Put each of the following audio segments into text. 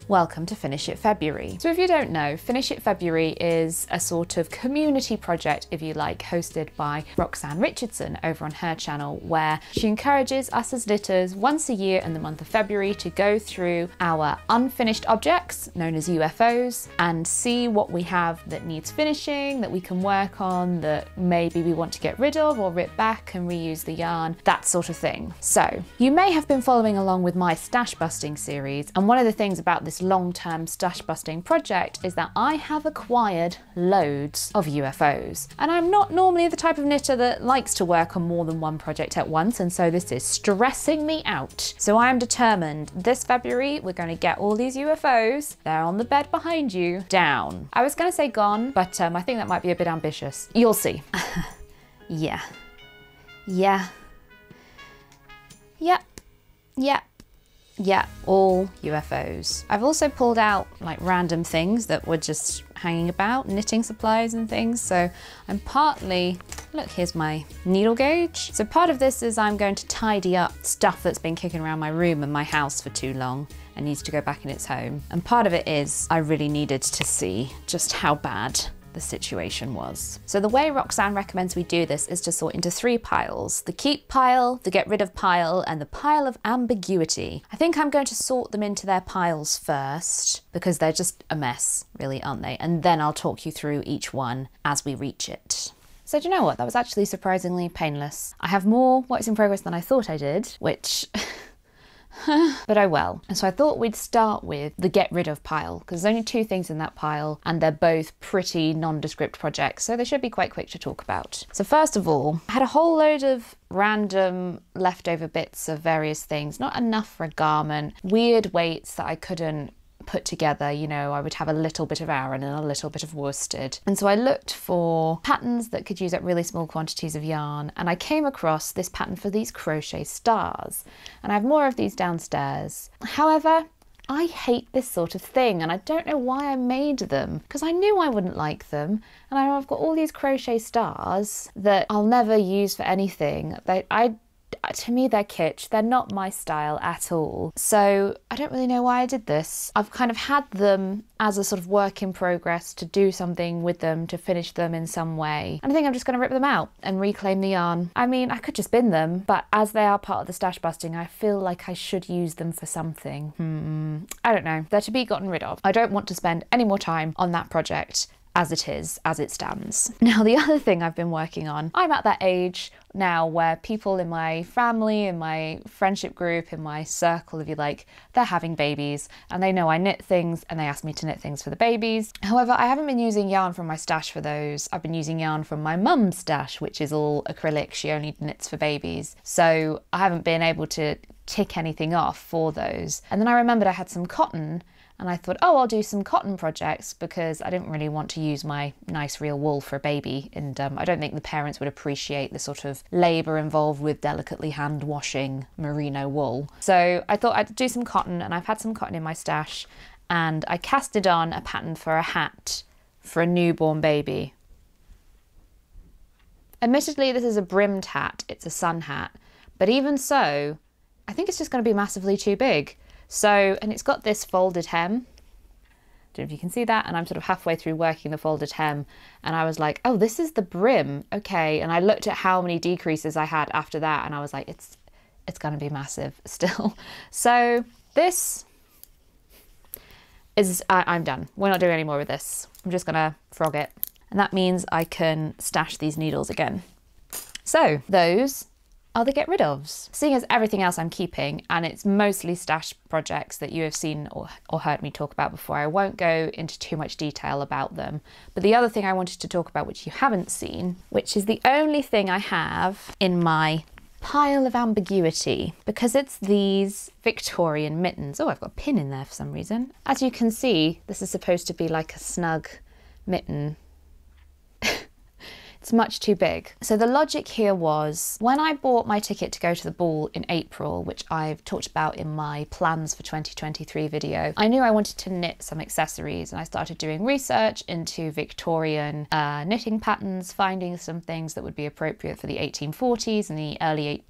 Welcome to Finish It February. So if you don't know, Finish It February is a sort of community project, if you like, hosted by Roxanne Richardson over on her channel, where she encourages us as knitters once a year in the month of February to go through our unfinished objects, known as UFOs, and see what we have that needs finishing, that we can work on, that maybe we want to get rid of or rip back and reuse the yarn, that sort of thing. So you may have been following along with my stash busting series, and one of the things about this long-term stash busting project is that I have acquired loads of UFOs, and I'm not normally the type of knitter that likes to work on more than one project at once, and so this is stressing me out. So I am determined this February we're going to get all these UFOs, they're on the bed behind you, down. I was going to say gone, but I think that might be a bit ambitious. You'll see. Yeah. Yeah, all UFOs. I've also pulled out like random things that were just hanging about, knitting supplies and things. So I'm partly, look, here's my needle gauge. So part of this is I'm going to tidy up stuff that's been kicking around my room and my house for too long and needs to go back in its home. And part of it is I really needed to see just how bad the situation was. So the way Roxanne recommends we do this is to sort into 3 piles: the keep pile, the get rid of pile, and the pile of ambiguity. I think I'm going to sort them into their piles first because they're just a mess, really, aren't they? And then I'll talk you through each one as we reach it. So do you know what? That was actually surprisingly painless. I have more works in progress than I thought I did, which but oh well. And so I thought we'd start with the get rid of pile, because there's only 2 things in that pile and they're both pretty nondescript projects, so they should be quite quick to talk about. So first of all, I had a whole load of random leftover bits of various things, not enough for a garment, weird weights that I couldn't put together. You know, I would have a little bit of Aran and a little bit of worsted. And so I looked for patterns that could use up really small quantities of yarn, and I came across this pattern for these crochet stars. And I have more of these downstairs. However, I hate this sort of thing, and I don't know why I made them, because I knew I wouldn't like them. And I've got all these crochet stars that I'll never use for anything. To me, they're kitsch. They're not my style at all. So I don't really know why I did this. I've kind of had them as a sort of work in progress to do something with them, to finish them in some way. And I think I'm just going to rip them out and reclaim the yarn. I mean, I could just bin them, but as they are part of the stash busting, I feel like I should use them for something. I don't know. They're to be gotten rid of. I don't want to spend any more time on that project as it is, as it stands. Now, the other thing I've been working on, I'm at that age now where people in my family, in my friendship group, in my circle, if you like, they're having babies and they know I knit things and they ask me to knit things for the babies. However, I haven't been using yarn from my stash for those. I've been using yarn from my mum's stash, which is all acrylic. She only knits for babies. So I haven't been able to tick anything off for those. And then I remembered I had some cotton, and I thought, oh, I'll do some cotton projects because I didn't really want to use my nice real wool for a baby. And I don't think the parents would appreciate the sort of labour involved with delicately hand washing merino wool. So I thought I'd do some cotton, and I've had some cotton in my stash, and I casted on a pattern for a hat for a newborn baby. Admittedly, this is a brimmed hat, it's a sun hat, but even so, I think it's just going to be massively too big. So, and it's got this folded hem. Don't know if you can see that, and I'm sort of halfway through working the folded hem, and I was like, oh, this is the brim, okay. And I looked at how many decreases I had after that, and I was like, it's going to be massive still. So this is, I'm done. We're not doing any more with this. I'm just gonna frog it, and that means I can stash these needles again. So those are the get rid ofs. Seeing as everything else I'm keeping, and it's mostly stash projects that you have seen or heard me talk about before, I won't go into too much detail about them. But the other thing I wanted to talk about, which you haven't seen, which is the only thing I have in my pile of ambiguity, because it's these Victorian mittens. Oh, I've got a pin in there for some reason. As you can see, this is supposed to be like a snug mitten. It's much too big. So the logic here was, when I bought my ticket to go to the ball in April, which I've talked about in my plans for 2023 video, I knew I wanted to knit some accessories, and I started doing research into Victorian knitting patterns, finding some things that would be appropriate for the 1840s and the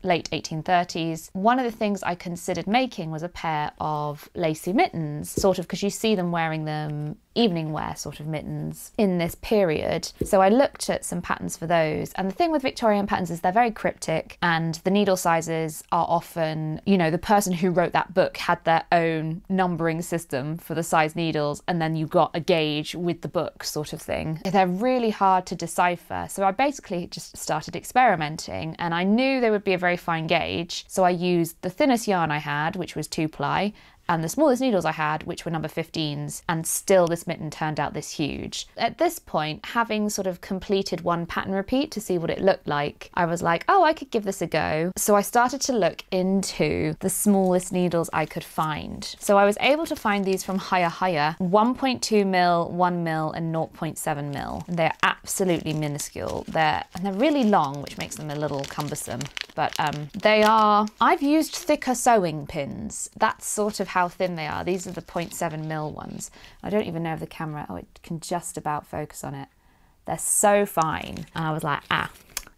late 1830s. One of the things I considered making was a pair of lacy mittens, sort of because you see them wearing them, evening wear sort of mittens in this period. So I looked at some patterns for those, and the thing with Victorian patterns is they're very cryptic, and the needle sizes are often, you know, the person who wrote that book had their own numbering system for the size needles, and then you got a gauge with the book sort of thing. They're really hard to decipher, so I basically just started experimenting, and I knew they would be a very fine gauge, so I used the thinnest yarn I had, which was 2-ply, and the smallest needles I had, which were number 15s, and still this mitten turned out this huge. At this point, having sort of completed one pattern repeat to see what it looked like, I was like, oh, I could give this a go. So I started to look into the smallest needles I could find. So I was able to find these from Higher, 1.2 mil, 1 mil, and 0.7 mil. They're absolutely minuscule. They're really long, which makes them a little cumbersome. But I've used thicker sewing pins. That's sort of how thin they are. These are the 0.7 mil ones. I don't even know if the camera, oh, it can just about focus on it. They're so fine. And I was like,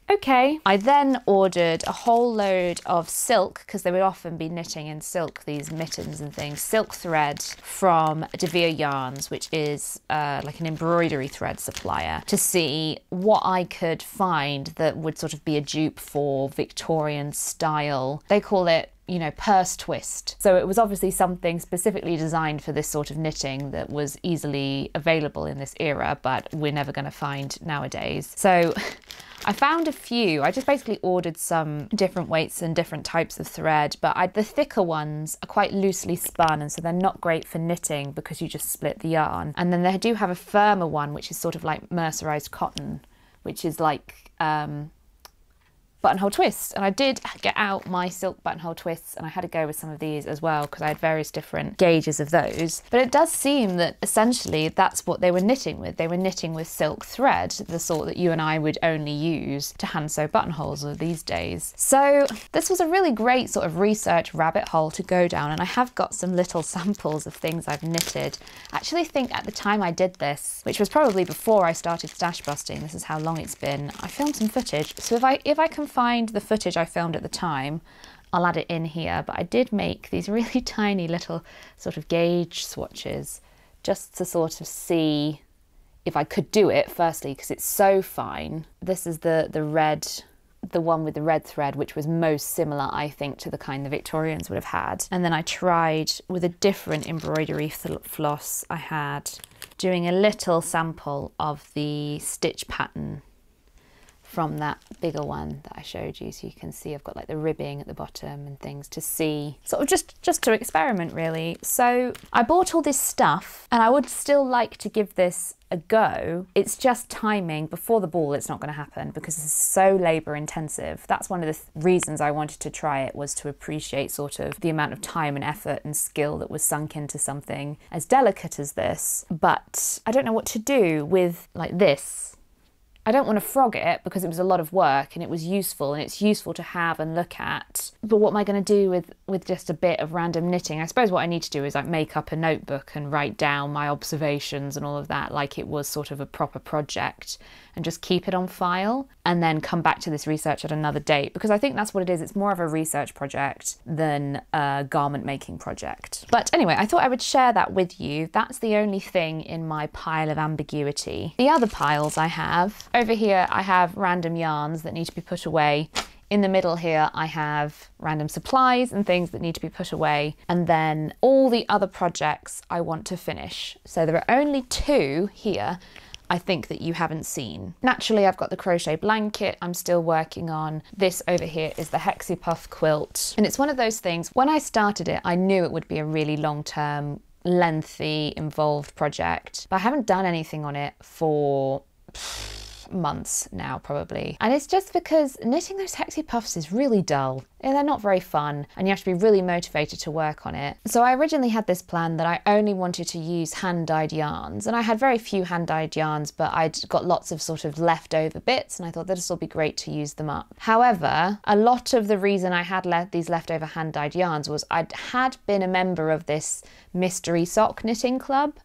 okay. I then ordered a whole load of silk, because they would often be knitting in silk, these mittens and things, silk thread from De Vere Yarns, which is like an embroidery thread supplier, to see what I could find that would sort of be a dupe for Victorian style. They call it, you know, purse twist. So it was obviously something specifically designed for this sort of knitting that was easily available in this era, but we're never going to find nowadays. So I found a few. I just basically ordered some different weights and different types of thread, but the thicker ones are quite loosely spun, and so they're not great for knitting because you just split the yarn. And then they do have a firmer one, which is sort of like mercerized cotton, which is like buttonhole twists. And I did get out my silk buttonhole twists, and I had to go with some of these as well because I had various different gauges of those. But it does seem that essentially that's what they were knitting with. They were knitting with silk thread, the sort that you and I would only use to hand sew buttonholes these days. So this was a really great sort of research rabbit hole to go down, and I have got some little samples of things I've knitted. I actually think at the time I did this, which was probably before I started stash busting, this is how long it's been, I filmed some footage. So if I can find the footage I filmed at the time, I'll add it in here. But I did make these really tiny little sort of gauge swatches just to sort of see if I could do it, firstly because it's so fine. This is the one with the red thread, which was most similar, I think, to the kind the Victorians would have had. And then I tried with a different embroidery floss I had, doing a little sample of the stitch pattern from that bigger one that I showed you, so you can see I've got like the ribbing at the bottom and things to see, sort of just to experiment really. So I bought all this stuff, and I would still like to give this a go. It's just timing. Before the ball it's not going to happen because it's so labour intensive. That's one of the reasons I wanted to try it, was to appreciate sort of the amount of time and effort and skill that was sunk into something as delicate as this. But I don't know what to do with like this. I don't want to frog it because it was a lot of work, and it was useful, and it's useful to have and look at. But what am I going to do with just a bit of random knitting? I suppose what I need to do is like make up a notebook and write down my observations and all of that like it was sort of a proper project, and just keep it on file, and then come back to this research at another date, because I think that's what it is. It's more of a research project than a garment making project. But anyway, I thought I would share that with you. That's the only thing in my pile of ambiguity. The other piles I have, over here I have random yarns that need to be put away. In the middle here I have random supplies and things that need to be put away, and then all the other projects I want to finish. So there are only 2 here I think that you haven't seen. Naturally, I've got the crochet blanket I'm still working on. This over here is the Hexie Puff quilt. And it's one of those things, when I started it, I knew it would be a really long-term, lengthy, involved project, but I haven't done anything on it for months now probably. And it's just because knitting those hexie puffs is really dull. They're not very fun and you have to be really motivated to work on it. So I originally had this plan that I only wanted to use hand-dyed yarns, and I had very few hand-dyed yarns, but I'd got lots of sort of leftover bits and I thought this will be great to use them up. However, a lot of the reason I had these leftover hand-dyed yarns was I had been a member of this mystery sock knitting club,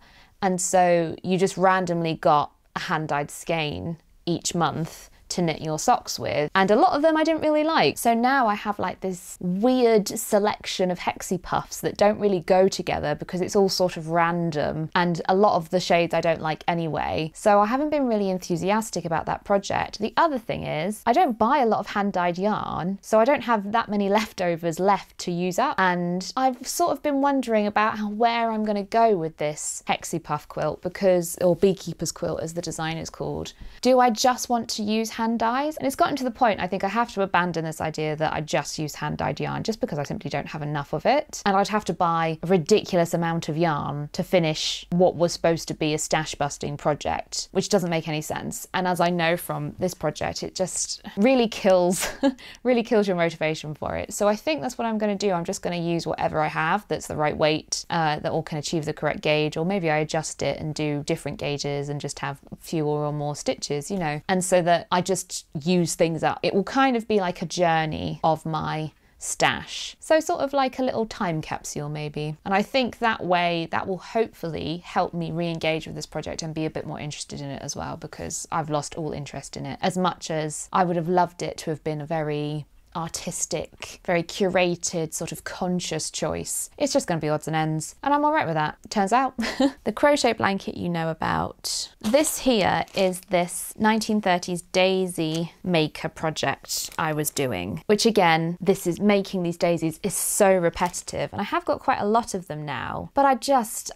and so you just randomly got a hand-dyed skein each month to knit your socks with, and a lot of them I didn't really like. So now I have like this weird selection of hexie puffs that don't really go together because it's all sort of random, and a lot of the shades I don't like anyway. So I haven't been really enthusiastic about that project. The other thing is I don't buy a lot of hand-dyed yarn, so I don't have that many leftovers left to use up, and I've sort of been wondering about where I'm going to go with this hexie puff quilt, because, or Beekeeper's quilt as the design is called. Do I just want to use hand dyes? And it's gotten to the point I think I have to abandon this idea that I just use hand-dyed yarn, just because I simply don't have enough of it, and I'd have to buy a ridiculous amount of yarn to finish what was supposed to be a stash busting project, which doesn't make any sense. And as I know from this project, it just really kills really kills your motivation for it. So I think that's what I'm going to do. I'm just going to use whatever I have that's the right weight, that all can achieve the correct gauge, or maybe I adjust it and do different gauges and just have fewer or more stitches, you know, and so that I just use things up. It will kind of be like a journey of my stash. So sort of like a little time capsule maybe. And I think that way that will hopefully help me re-engage with this project and be a bit more interested in it as well, because I've lost all interest in it. As much as I would have loved it to have been a very artistic, very curated, sort of conscious choice, it's just going to be odds and ends, and I'm all right with that, turns out. The crochet blanket you know about. This here is this 1930s daisy maker project I was doing, which again, this is making these daisies is so repetitive, and I have got quite a lot of them now, but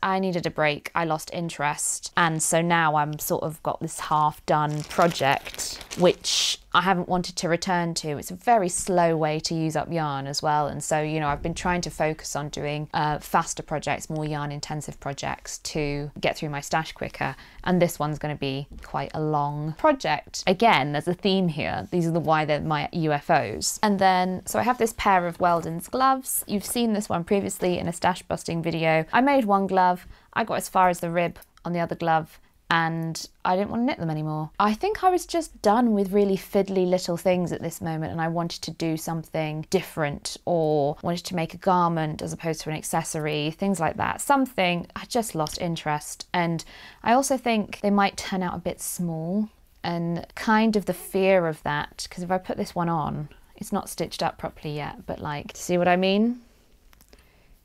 I needed a break. I lost interest, and so now I'm sort of got this half done project which I haven't wanted to return to. It's a very slow way to use up yarn as well, and so, you know, I've been trying to focus on doing faster projects, more yarn intensive projects to get through my stash quicker, and this one's going to be quite a long project. Again, there's a theme here. These are why they're my UFOs. And then, so I have this pair of Weldon's gloves. You've seen this one previously in a stash busting video. I made one glove, I got as far as the rib on the other glove, and I didn't want to knit them anymore. I think I was just done with really fiddly little things at this moment, and I wanted to do something different, or wanted to make a garment as opposed to an accessory, things like that. Something, I just lost interest. And I also think they might turn out a bit small, and kind of the fear of that, because if I put this one on, it's not stitched up properly yet, but like, see what I mean?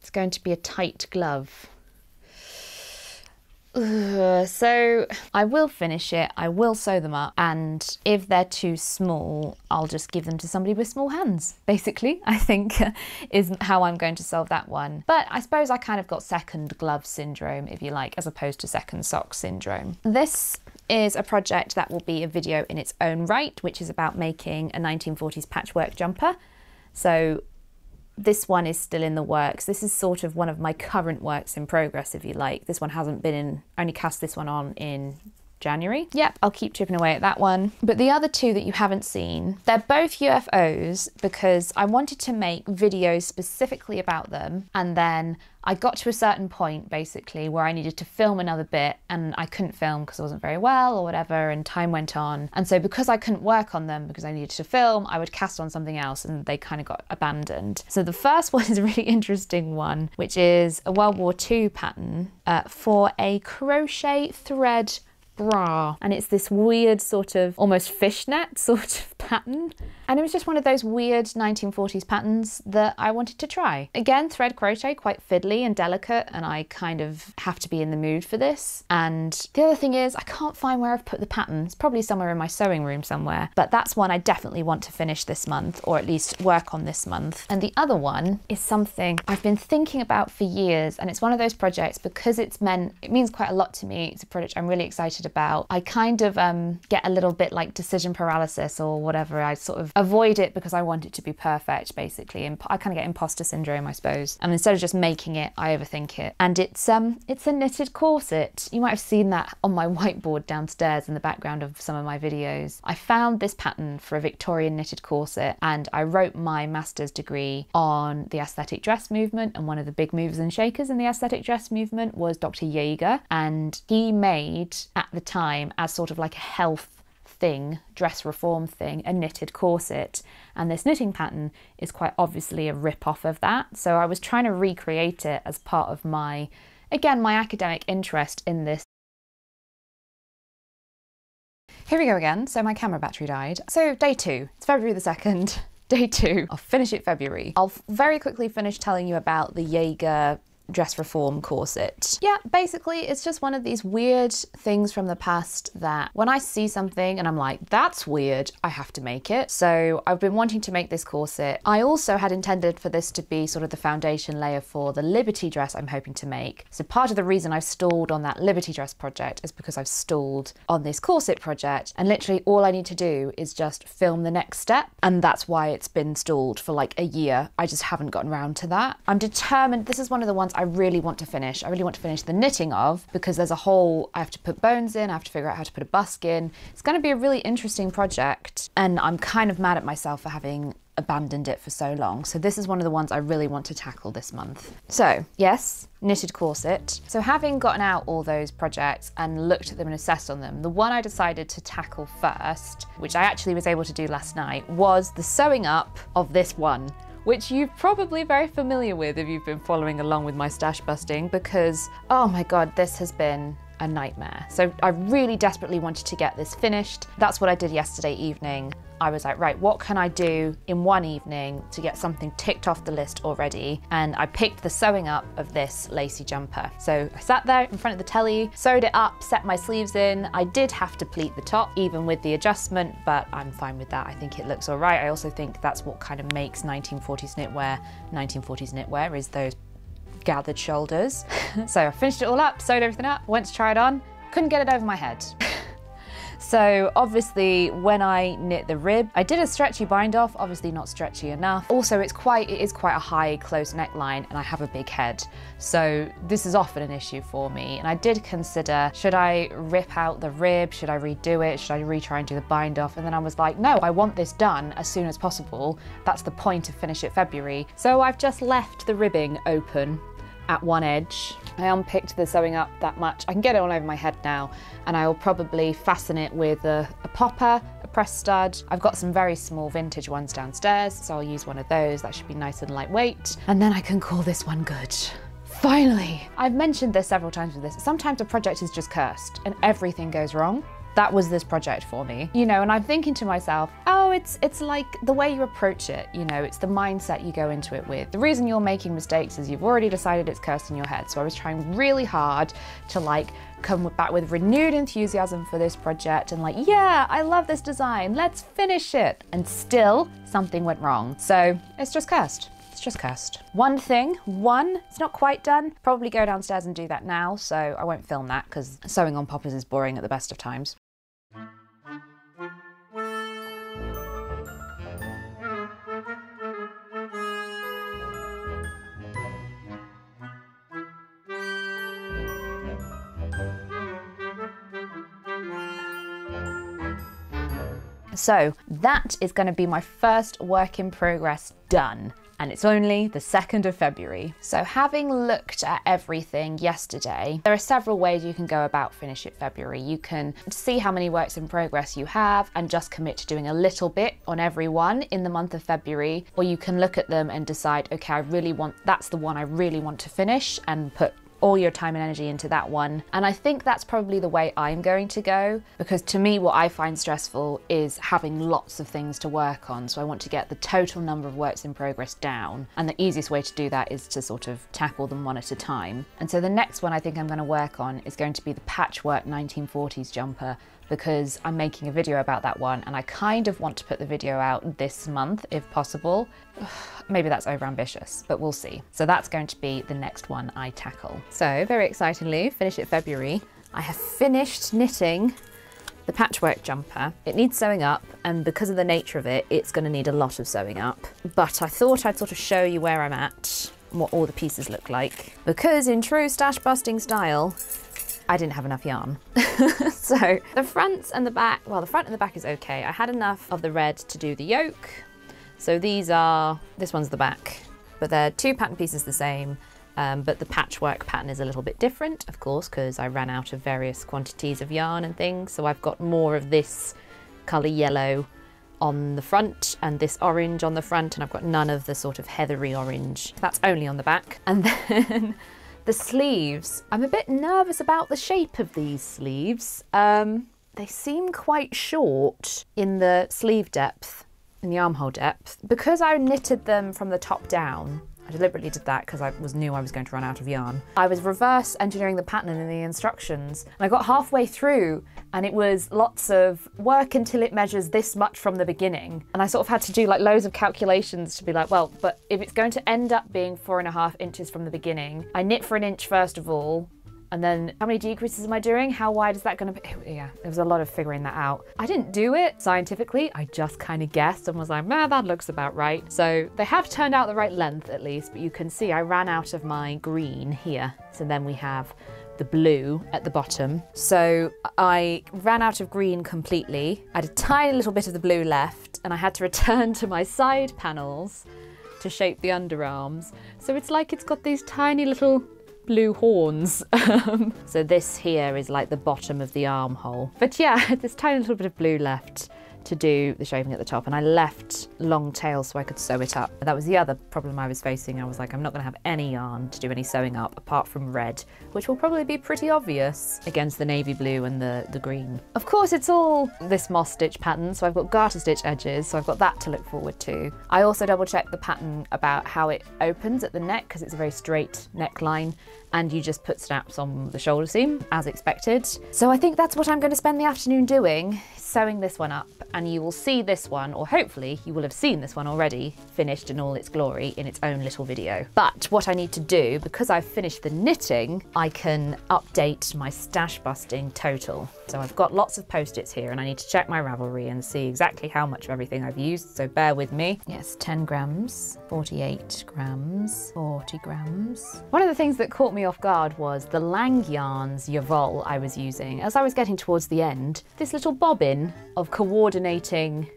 It's going to be a tight glove. So I will finish it, I will sew them up, and if they're too small, I'll just give them to somebody with small hands, basically, I think is how I'm going to solve that one. But I suppose I kind of got second glove syndrome, if you like, as opposed to second sock syndrome. This is a project that will be a video in its own right, which is about making a 1940s patchwork jumper. So this one is still in the works. This is sort of one of my current works in progress, if you like. This one hasn't been in, only cast this one on in January. Yep, I'll keep chipping away at that one. But the other two that you haven't seen, they're both UFOs because I wanted to make videos specifically about them, and then I got to a certain point basically where I needed to film another bit and I couldn't film because I wasn't very well or whatever, and time went on. And so because I couldn't work on them because I needed to film, I would cast on something else and they kind of got abandoned. So the first one is a really interesting one, which is a World War II pattern for a crochet thread bra, and it's this weird sort of almost fishnet sort of pattern, and it was just one of those weird 1940s patterns that I wanted to try. Again, thread crochet, quite fiddly and delicate, and I kind of have to be in the mood for this. And the other thing is I can't find where I've put the pattern. It's probably somewhere in my sewing room somewhere, but that's one I definitely want to finish this month, or at least work on this month. And the other one is something I've been thinking about for years, and it's one of those projects because it means quite a lot to me. It's a project I'm really excited about. I kind of get a little bit like decision paralysis or whatever. I sort of avoid it because I want it to be perfect, basically. And I kind of get imposter syndrome, I suppose. And instead of just making it, I overthink it. And it's a knitted corset. You might have seen that on my whiteboard downstairs in the background of some of my videos. I found this pattern for a Victorian knitted corset, and I wrote my master's degree on the aesthetic dress movement, and one of the big movers and shakers in the aesthetic dress movement was Dr. Jaeger, and he made, at the time, as sort of like a health thing, dress reform thing, a knitted corset, and this knitting pattern is quite obviously a rip-off of that. So I was trying to recreate it as part of my, again, my academic interest in this. Here we go again. So my camera battery died. So day 2, it's February the 2nd, day 2. I'll finish it February. I'll very quickly finish telling you about the Jaeger dress reform corset. Yeah, basically it's just one of these weird things from the past that when I see something and I'm like, that's weird, I have to make it. So I've been wanting to make this corset. I also had intended for this to be sort of the foundation layer for the Liberty dress I'm hoping to make. So part of the reason I've stalled on that Liberty dress project is because I've stalled on this corset project, and literally all I need to do is just film the next step, and that's why it's been stalled for like a year. I just haven't gotten around to that. I'm determined. This is one of the ones I really want to finish. I really want to finish the knitting of, because there's a whole, I have to put bones in, I have to figure out how to put a busk in. It's going to be a really interesting project, and I'm kind of mad at myself for having abandoned it for so long. So this is one of the ones I really want to tackle this month. So yes, knitted corset. So having gotten out all those projects and looked at them and assessed on them, the one I decided to tackle first, which I actually was able to do last night, was the sewing up of this one, which you're probably very familiar with if you've been following along with my stash busting, because, oh my God, this has been a nightmare. So I really desperately wanted to get this finished. That's what I did yesterday evening. I was like, right, what can I do in one evening to get something ticked off the list already? And I picked the sewing up of this lacy jumper. So I sat there in front of the telly, sewed it up, set my sleeves in. I did have to pleat the top, even with the adjustment, but I'm fine with that. I think it looks all right. I also think that's what kind of makes 1940s knitwear 1940s knitwear, is those gathered shoulders. So I finished it all up, sewed everything up, went to try it on, couldn't get it over my head. So obviously when I knit the rib, I did a stretchy bind off, obviously not stretchy enough. Also it is quite a high close neckline, and I have a big head. So this is often an issue for me. And I did consider, should I rip out the rib? Should I redo it? Should I retry and do the bind off? And then I was like, no, I want this done as soon as possible. That's the point of Finish It February. So I've just left the ribbing open at one edge. I unpicked the sewing up that much. I can get it all over my head now, and I will probably fasten it with a popper, a press stud. I've got some very small vintage ones downstairs, so I'll use one of those. That should be nice and lightweight. And then I can call this one good. Finally! I've mentioned this several times with this. Sometimes a project is just cursed and everything goes wrong. That was this project for me, you know, and I'm thinking to myself, oh, it's like the way you approach it, you know, it's the mindset you go into it with. The reason you're making mistakes is you've already decided it's cursed in your head. So I was trying really hard to like come back with renewed enthusiasm for this project and like, yeah, I love this design, let's finish it. And still something went wrong. So it's just cursed. It's just cursed. It's not quite done. Probably go downstairs and do that now, so I won't film that because sewing on poppers is boring at the best of times. So that is going to be my first work in progress done. And it's only the 2nd of February. So having looked at everything yesterday, there are several ways you can go about Finish It February. You can see how many works in progress you have and just commit to doing a little bit on every one in the month of February, or you can look at them and decide, okay, that's the one I really want to finish, and put all your time and energy into that one. And I think that's probably the way I'm going to go, because to me what I find stressful is having lots of things to work on. So I want to get the total number of works in progress down, and the easiest way to do that is to sort of tackle them one at a time. And so the next one I think I'm going to work on is going to be the Patchwork 1940s jumper, because I'm making a video about that one and I kind of want to put the video out this month if possible. Maybe that's overambitious, but we'll see. So that's going to be the next one I tackle. So very excitingly, Finish It February, I have finished knitting the Patchwork Jumper. It needs sewing up, and because of the nature of it, it's going to need a lot of sewing up. But I thought I'd sort of show you where I'm at, what all the pieces look like. Because in true stash busting style, I didn't have enough yarn. So the fronts and the back, well, the front and the back is okay. I had enough of the red to do the yoke. So this one's the back, but they're two pattern pieces the same. But the patchwork pattern is a little bit different, of course, because I ran out of various quantities of yarn and things. So I've got more of this colour yellow on the front and this orange on the front, and I've got none of the sort of heathery orange. That's only on the back. And then the sleeves, I'm a bit nervous about the shape of these sleeves. They seem quite short in the sleeve depth, in the armhole depth. Because I knitted them from the top down, I deliberately did that because I knew I was going to run out of yarn. I was reverse engineering the pattern in the instructions, and I got halfway through and it was lots of work until it measures this much from the beginning. And I sort of had to do like loads of calculations to be like, well, but if it's going to end up being 4.5 inches from the beginning, I knit for an inch first of all, and then how many decreases am I doing? How wide is that going to be? Yeah, there was a lot of figuring that out. I didn't do it scientifically. I just kind of guessed and was like, man, that looks about right. So they have turned out the right length at least, but you can see I ran out of my green here. So then we have the blue at the bottom. So I ran out of green completely. I had a tiny little bit of the blue left, and I had to return to my side panels to shape the underarms. So it's like it's got these tiny little blue horns. So this here is like the bottom of the armhole. But yeah, I had this tiny little bit of blue left to do the shaping at the top, and I left long tails so I could sew it up. That was the other problem I was facing. I was like, I'm not going to have any yarn to do any sewing up apart from red, which will probably be pretty obvious against the navy blue and the green. Of course, it's all this moss stitch pattern, so I've got garter stitch edges, so I've got that to look forward to. I also double checked the pattern about how it opens at the neck, because it's a very straight neckline, and you just put snaps on the shoulder seam as expected. So I think that's what I'm going to spend the afternoon doing, sewing this one up, and you will see this one, or hopefully you will have seen this one already finished in all its glory in its own little video. But what I need to do, because I've finished the knitting, I can update my stash busting total. So I've got lots of post-its here, and I need to check my Ravelry and see exactly how much of everything I've used, so bear with me. Yes, 10 grams, 48 grams, 40 grams. One of the things that caught me off guard was the Lang Yarns Jawoll I was using. As I was getting towards the end, this little bobbin of coordinating,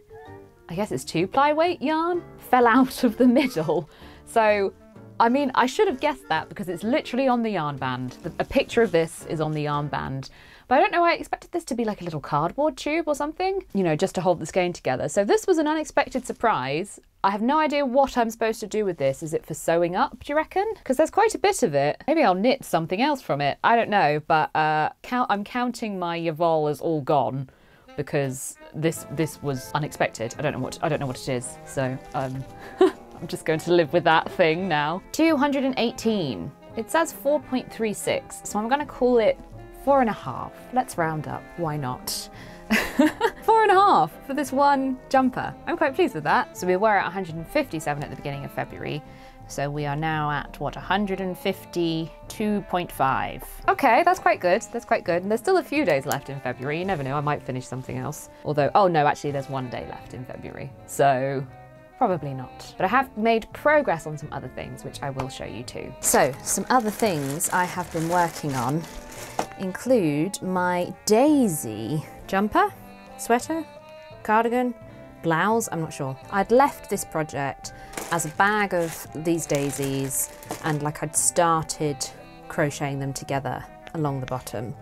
I guess it's 2-ply weight yarn, fell out of the middle. So, I mean, I should have guessed that because it's literally on the yarn band. A picture of this is on the yarn band. But I don't know, I expected this to be like a little cardboard tube or something, you know, just to hold the skein together. So this was an unexpected surprise. I have no idea what I'm supposed to do with this. Is it for sewing up, do you reckon? Because there's quite a bit of it. Maybe I'll knit something else from it. I don't know, but I'm counting my Jawoll as all gone because this was unexpected. I don't know what it is. So I'm just going to live with that thing now. 218. It says 4.36, so I'm going to call it 4.5. Let's round up, why not? 4.5 for this one jumper. I'm quite pleased with that. So we were at 157 at the beginning of February. So we are now at, what, 152.5. Okay, that's quite good. That's quite good. And there's still a few days left in February. You never know, I might finish something else. Although, oh no, actually there's 1 day left in February. So probably not. But I have made progress on some other things, which I will show you too. So some other things I have been working on include my daisy jumper, sweater, cardigan, blouse, I'm not sure. I'd left this project as a bag of these daisies and like I'd started crocheting them together along the bottom.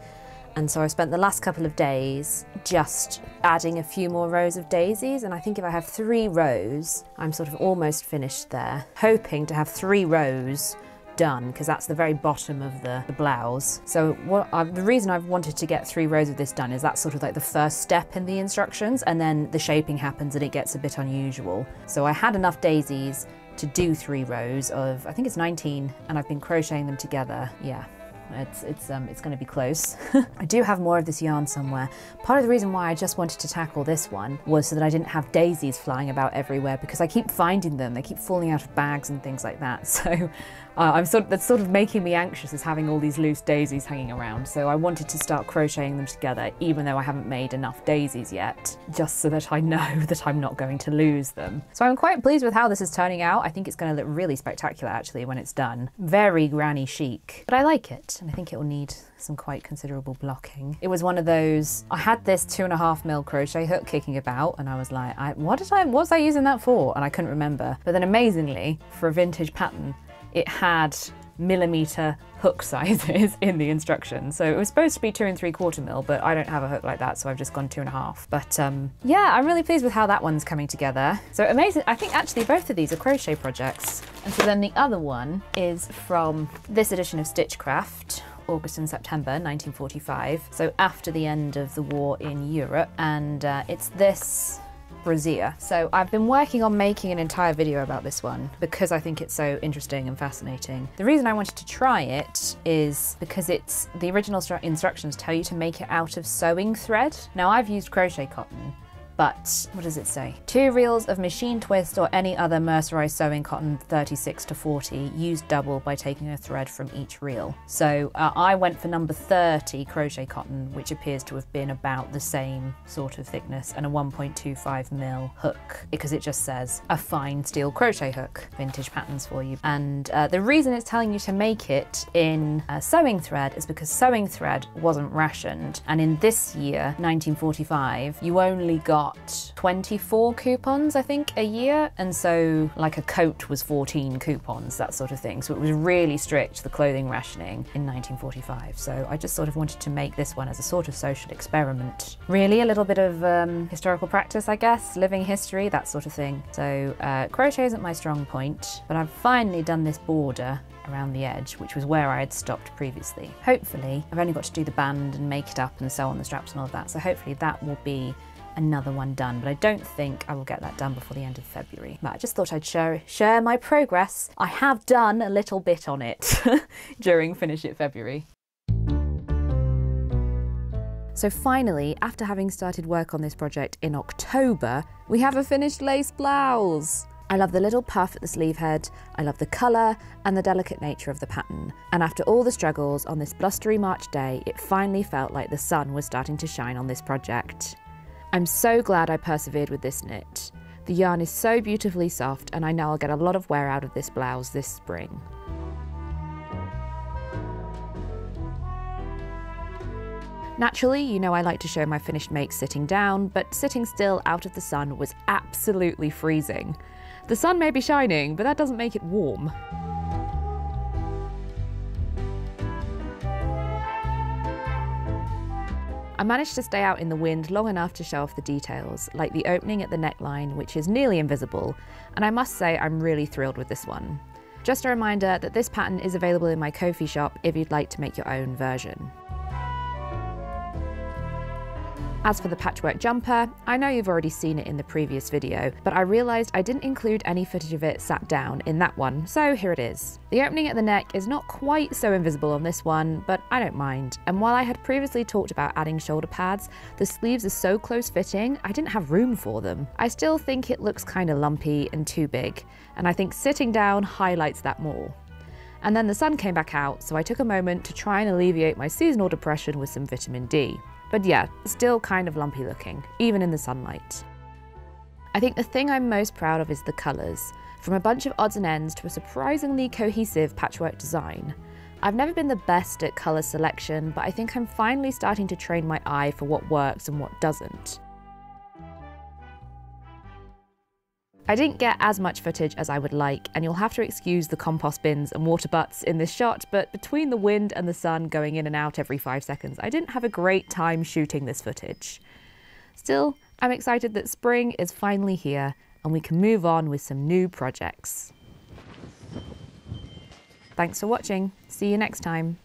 And so I spent the last couple of days just adding a few more rows of daisies, and I think if I have 3 rows, I'm sort of almost finished there, hoping to have 3 rows done, because that's the very bottom of the blouse. So the reason I've wanted to get 3 rows of this done is that's sort of like the first step in the instructions, and then the shaping happens and it gets a bit unusual. So I had enough daisies to do 3 rows of, I think it's 19, and I've been crocheting them together. Yeah, it's going to be close. I do have more of this yarn somewhere. Part of the reason why I just wanted to tackle this one was so that I didn't have daisies flying about everywhere, because I keep finding them. They keep falling out of bags and things like that. So That's sort of making me anxious, is having all these loose daisies hanging around. So I wanted to start crocheting them together, even though I haven't made enough daisies yet, just so that I know that I'm not going to lose them. So I'm quite pleased with how this is turning out. I think it's going to look really spectacular actually when it's done. Very granny chic, but I like it, and I think it will need some quite considerable blocking. It was one of those, I had this 2.5mm crochet hook kicking about, and I was like, what was I using that for? And I couldn't remember. But then amazingly, for a vintage pattern, it had millimeter hook sizes in the instructions. So it was supposed to be 2 3/4mm, but I don't have a hook like that, so I've just gone 2.5. But yeah, I'm really pleased with how that one's coming together. So amazing. I think actually both of these are crochet projects. And so then the other one is from this edition of Stitchcraft, August and September 1945, so after the end of the war in Europe, and it's this brassiere. So I've been working on making an entire video about this one because I think it's so interesting and fascinating. The reason I wanted to try it is because it's the original instructions tell you to make it out of sewing thread. Now I've used crochet cotton, but what does it say? 2 reels of machine twist or any other mercerized sewing cotton 36 to 40, used double by taking a thread from each reel. So I went for number 30 crochet cotton, which appears to have been about the same sort of thickness, and a 1.25mm hook, because it just says a fine steel crochet hook, vintage patterns for you. And the reason it's telling you to make it in sewing thread is because sewing thread wasn't rationed, and in this year, 1945, you only got 24 coupons, I think, a year, and so like a coat was 14 coupons, that sort of thing. So it was really strict, the clothing rationing in 1945. So I just sort of wanted to make this one as a sort of social experiment. Really a little bit of historical practice, I guess, living history, that sort of thing. So crochet isn't my strong point, but I've finally done this border around the edge, which was where I had stopped previously. Hopefully, I've only got to do the band and make it up and sew on the straps and all of that, so hopefully that will be another one done, but I don't think I will get that done before the end of February. But I just thought I'd share my progress. I have done a little bit on it during Finish It February. So finally, after having started work on this project in October, we have a finished lace blouse. I love the little puff at the sleeve head, I love the colour and the delicate nature of the pattern. And after all the struggles on this blustery March day, it finally felt like the sun was starting to shine on this project. I'm so glad I persevered with this knit. The yarn is so beautifully soft, and I know I'll get a lot of wear out of this blouse this spring. Naturally, you know I like to show my finished makes sitting down, but sitting still out of the sun was absolutely freezing. The sun may be shining, but that doesn't make it warm. I managed to stay out in the wind long enough to show off the details, like the opening at the neckline, which is nearly invisible, and I must say I'm really thrilled with this one. Just a reminder that this pattern is available in my Ko-fi shop if you'd like to make your own version. As for the patchwork jumper, I know you've already seen it in the previous video, but I realised I didn't include any footage of it sat down in that one, so here it is. The opening at the neck is not quite so invisible on this one, but I don't mind. And while I had previously talked about adding shoulder pads, the sleeves are so close fitting, I didn't have room for them. I still think it looks kind of lumpy and too big, and I think sitting down highlights that more. And then the sun came back out, so I took a moment to try and alleviate my seasonal depression with some vitamin D. But yeah, still kind of lumpy looking, even in the sunlight. I think the thing I'm most proud of is the colours, from a bunch of odds and ends to a surprisingly cohesive patchwork design. I've never been the best at colour selection, but I think I'm finally starting to train my eye for what works and what doesn't. I didn't get as much footage as I would like, and you'll have to excuse the compost bins and water butts in this shot, but between the wind and the sun going in and out every 5 seconds, I didn't have a great time shooting this footage. Still, I'm excited that spring is finally here, and we can move on with some new projects. Thanks for watching. See you next time.